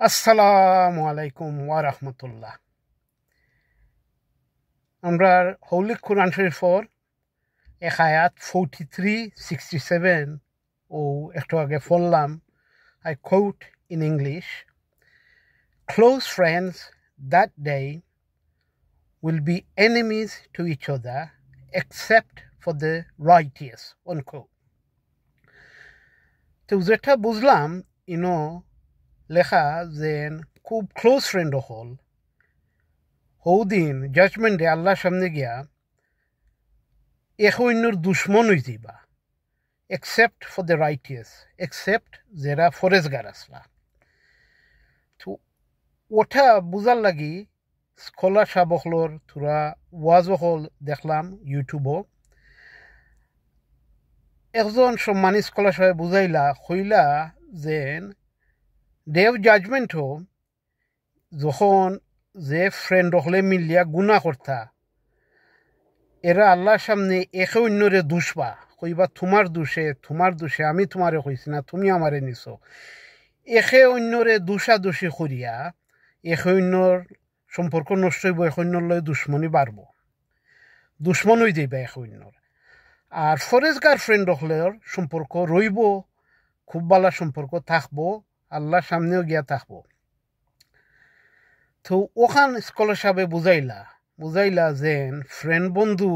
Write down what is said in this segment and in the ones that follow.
আসসালামু আলাইকুম ওয়া রাহমাতুল্লাহ। আমরা হোলি কোরআন শরীফর এক আয়াত 43-67 ও একটু আগে পড়লাম। I quote in English, "Close friends that day will be enemies to each other except for the righteous," unquote. তো যেটা বুঝলাম লেখা যে খুব ক্লোজ ফ্রেন্ড হল হৌদিন জাজমেন্ট ডে আল্লাহর সামনে গিয়া অন্যর দুশ্মন হয়ে যাইবা except for the righteous, except যারা ফরেজগার আসলা। তো ওটা বুঝার লাগি স্কলার সাবকলর থোড়া ওয়াজ হল দেখলাম ইউটিউবও। একজন সম্মানী স্কলার সাহেব বুঝাইলা কইলা যে ডে অফ জাজমেন্টও যখন যে ফ্রেন্ড হলে মিলিয়া গুনাহ করতা এরা আল্লাহর সামনে একে অন্যরে দুষবা, কইবা তোমার দোষে আমি তোমারে কইছি না, তুমি আমারে নিছো। একে অন্যরে দোষাদোষি করিয়া একে অন্যর সম্পর্ক নষ্ট হইব, একে অন্যর লয় দুশ্মনী বাড়ব, দুশ্মন হয়ে যাইবা একে অন্যর। আর ফরেজগার ফ্রেন্ড হলের সম্পর্ক রইব, খুব ভালো সম্পর্ক থাকবো, আল্লাহর সামনেও গিয়া থাকবো। তো ওখান স্কলার সাহেবে বুঝাইলা যে ফ্রেন্ড বন্ধু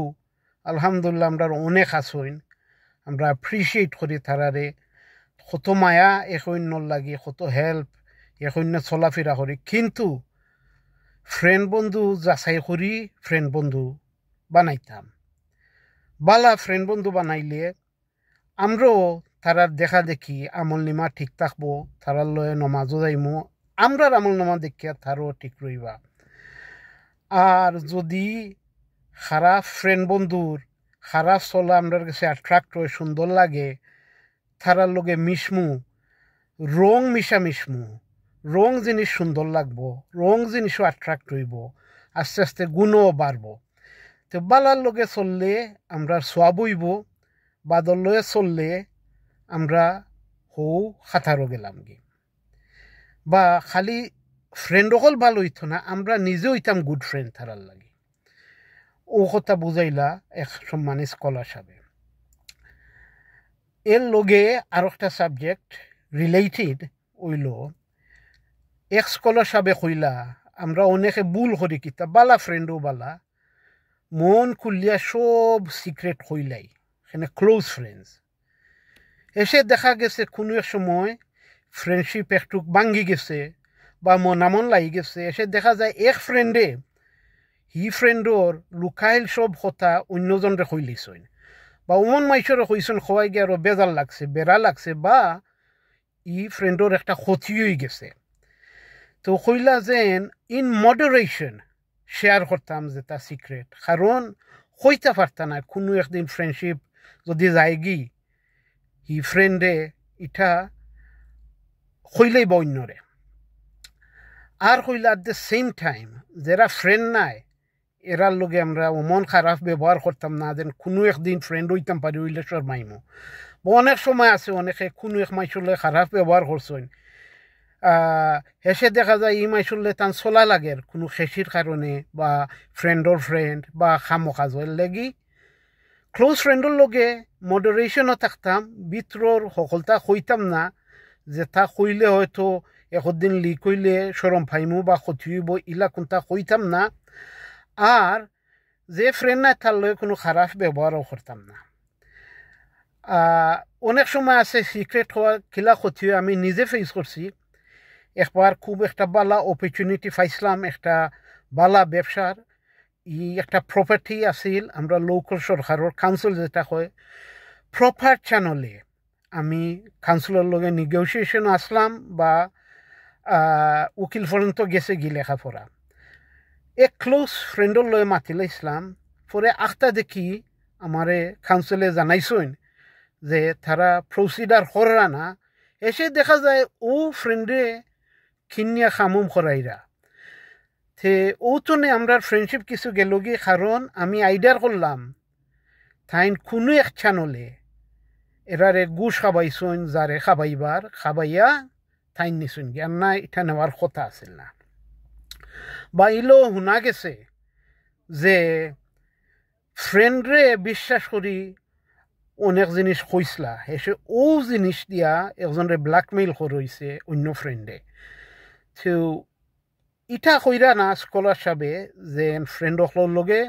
আলহামদুলিল্লাহ আমরা অনেক আসইন, আমরা অ্যাপ্রিসিয়েট করি তারারে, কত মায়া এক অন্যর লাগি, কত হেল্প এক অন্য চলাফেরা করি। কিন্তু ফ্রেন্ড বন্ধু যাচাই করি ফ্রেন্ড বন্ধু বানাইতাম। বালা ফ্রেন্ড বন্ধু বানাইলে আমরাও তারার দেখা দেখি আমল নিমা ঠিক থাকবো, তারার লয়ে নমাজও যাইমু, আমরার আমল নামা দেখিয়া তারও ঠিক রইবা। আর যদি খারাপ ফ্রেন্ড বন্ধুর খারাপ চলা আমরার কাছে অ্যাট্রাক্ট হয়ে সুন্দর লাগে, তারার লগে মিশমু, মিশমু, রং জিনিস সুন্দর লাগবো, রং জিনিসও অ্যাট্রাক্ট হইব, আস্তে আস্তে গুণও বাড়বো। তো বালার লগে চললে আমরা সোয়াব হইব, বাদর লয়ে চললে আমরা খাতারও গেলাম গে। বা খালি ফ্রেন্ড অকল ভালো হইতো না, আমরা নিজে হইতাম গুড ফ্রেন্ড তারার লাগে। ও কথা বুঝাইলা এক সম্মানী স্কলার সাহেব। এর লগে আর একটা সাবজেক্ট রিলেটেড হইল, এক স্কলার সাহেব কইলা আমরা অনেকে ভুল করি কিতা বালা ফ্রেন্ডও বালা মন খুলিয়া সব সিক্রেট কইলাই, এখানে ক্লোজ ফ্রেন্ডস। এসে দেখা গেছে কোনো এক সময় ফ্রেন্ডশিপ একটু ভাঙ্গি গেছে বা মনামন লাগি গেছে, এসে দেখা যায় এক ফ্রেন্ডে ফ্রেন্ডর লুকাইল সব কথা অন্যজনরে কইলিছইন, বা অমন মাইসরে কইছেন খোয়াই গিয়ে আরো বেজার লাগছে, বেড়া লাগছে, বা ফ্রেন্ডর একটা ক্ষতি হয়ে গেছে। তো কইলা যেন ইন মডারেশন শেয়ার করতাম যে তা সিক্রেট, কারণ কইতে পারতা না কোনো একদিন ফ্রেন্ডশিপ যদি যায়গি ফ্রেন্ডে ইটা কইলেই বা অন্যরে। আর কইলা অ্যাট দ্য সেম টাইম যারা ফ্রেন্ড নাই এরার লগে আমরা অমন খারাপ ব্যবহার করতাম না যেন কোনো একদিন ফ্রেন্ড হইতাম পারি, হইলে শর্মাইমো। অনেক সময় আছে অনেকে কোনো এক মাইসলে খারাপ ব্যবহার করছেন, হেসে দেখা যায় মাইসলে তান চলা লাগে কোনো খেসির কারণে বা ফ্রেন্ডর ফ্রেন্ড বা খামো কাজের লাগি। ক্লোজ ফ্রেন্ডর লগে মডারেশনও থাকতাম, ভিতরর সকলতা কইতাম না, যে তা কইলে হয়তো একদিন লিক হইলে সরম ফাইমু বা ক্ষতি হইব, ইলা কোনটা কইতাম না। আর যে ফ্রেন্ড নাই তার লগে কোনো খারাপ ব্যবহারও করতাম না। অনেক সময় আছে সিক্রেট হওয়া কিলা ক্ষতি হয় আমি নিজে ফেস করছি। একবার খুব একটা বালা অপরচুনিটি পাইছিলাম, একটা বালা ব্যবসার একটা প্রপার্টি আছিল, আমরা লোকাল সরকারের কাউন্সিল যেটা হয় প্রপার চ্যানেলে আমি কাউন্সিলের লগে নেগোসিয়েশন আসলাম বা উকিল পর্যন্ত গেছে গি লেখাপড়া। এক ক্লোজ ফ্রেন্ডর লয়ে মাতিলে ইসলাম, পরে আখটা দেখি আমারে কাউন্সিলে জানাইছেন যে তারা প্রসিডার করা না। এসে দেখা যায় ও ফ্রেন্ডে খিনিয়া খামুম করাইরা, তে ও তো নে আমরা ফ্রেন্ডশিপ কিছু গেল গিয়ে, কারণ আমি আইডিয়ার করলাম তাইন কোনো এক চ্যানেলে এরারে গুস খাবাইছেন, যারে খাবাইয়া তাই নিছুন জ্ঞান না এটা নেওয়ার কথা আছিল না বা ইলো শুনা গেছে যে ফ্রেন্ডরে বিশ্বাস করি অনেক জিনিস কইসলা এসে ও জিনিস দিয়া একজনরে ব্ল্যাকমেইল করইছে অন্য ফ্রেন্ডে তো ইটা কইরা না স্কলার সাবে যে ফ্রেন্ড হকলোর লগে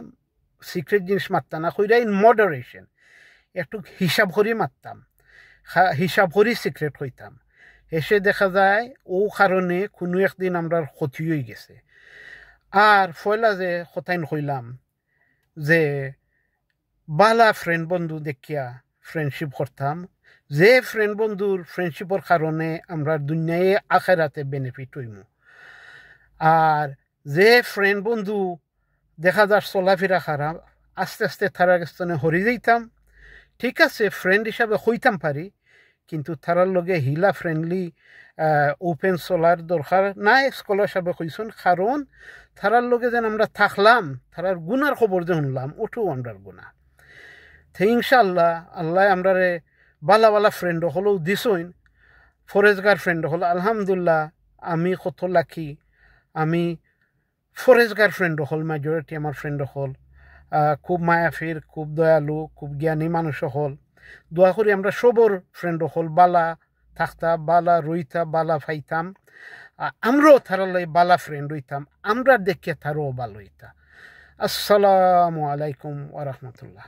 সিক্রেট জিনিস মারতাম না কইরা ইন মডারেশন একটু হিসাব করি মারতাম হিসাব করি সিক্রেট হইতাম এসে দেখা যায় ও কারণে কোনো একদিন আমরা ক্ষতি হয়ে গেছে আর ফয়লা যে কথাইন কইলাম যে বালা ফ্রেন্ড বন্ধু দেখিয়া ফ্রেন্ডশিপ করতাম যে ফ্রেন্ড বন্ধুর ফ্রেন্ডশিপের কারণে আমরা দুনিয়ায় আখেরাতে বেনিফিট হইম আর যে ফ্রেন্ড বন্ধু দেখা যার চলাফেরা খারাপ আস্তে আস্তে তারা কাছে হরি যাইতাম ঠিক আছে ফ্রেন্ড হিসাবে হইতাম পারি কিন্তু তারার লগে হিলা ফ্রেন্ডলি ওপেন চলার দরকার নাই স্কলার হিসাবে কইসুন কারণ তারার লগে যেন আমরা থাকলাম তারার গুনার খবর যে শুনলাম ওটাও আমরার গুণা তো ইনশাল্লাহ আল্লাহ আমরারে বালা বালা ফ্রেন্ড হলেও দিছইন ফরেজগার ফ্রেন্ড হল আলহামদুলিল্লাহ আমি কত লাখি আমি ফরেজগার ফ্রেন্ড হল মেজরিটি আমার ফ্রেন্ড হল খুব মায়াফির খুব দয়ালু খুব জ্ঞানী মানুষ হল দোয়া করি আমরা সবর ফ্রেন্ড হল বালা থাকতা বালা রইতা বালা ফাইতাম আমরাও তারালাই বালা ফ্রেন্ড হইতাম আমরা দেখে তারও ভালো হইতা আসসালামু আলাইকুম ওয়া রাহমাতুল্লাহ